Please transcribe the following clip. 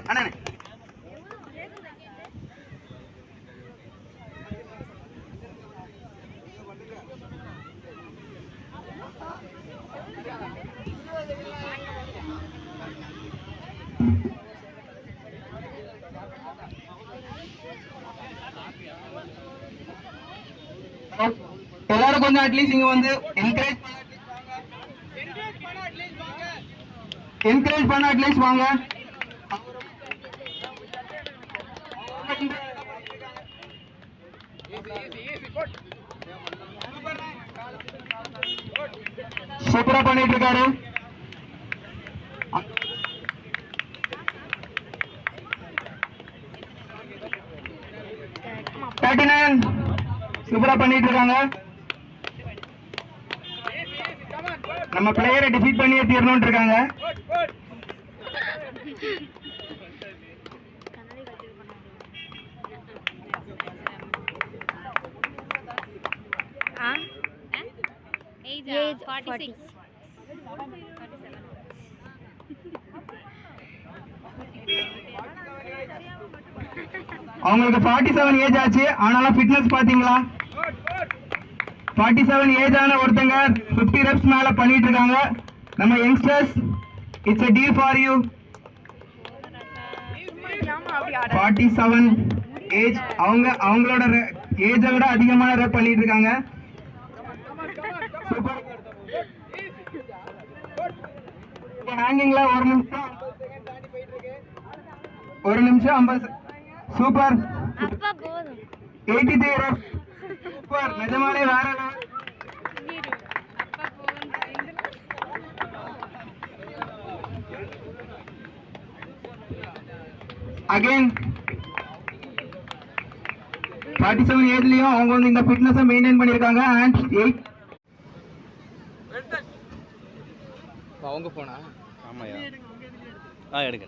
அண்ணா எல்லாரும் கொஞ்சம் அட்லீஸ்ட் இங்க வந்து என்கரேஜ் பண்ண அட்லீஸ்ட் வாங்க. சூப்பரா பண்ணிட்டு இருக்காரு. சூப்பரா பண்ணிட்டு இருக்காங்க. நம்ம பிளேயரை டிஃபீட் பண்ணியே தீரணும்னு இருக்காங்க. அவங்களுக்கு 47 ஏஜ் ஆச்சு. ஆனாலும் ஃபிட்னஸ் பாத்தீங்களா? 47 ஏஜ் ஆன ஒருத்தங்க 50 ரெப்ஸ் மேல பண்ணிட்டு இருக்காங்க. நம்ம youngsters, it's a deal for you. 47 age, அவங்களோட ஏஜை விட அதிகமான ரெப் பண்ணிட்டு இருக்காங்க. சூப்பர். ஹேங்கிங்ல 1 நிமிஷம் 50. சூப்பர். 83 ரெப். சூப்பர். நிஜமாலே வேற லெவல். அகைன் 47 ஏஜ்லயும் அவங்க வந்து இந்த ஃபிட்னஸை மெயின்டைன் பண்ணிருக்காங்க. அண்ட் 8 அவங்க போனா ஆமாயா எடுக்க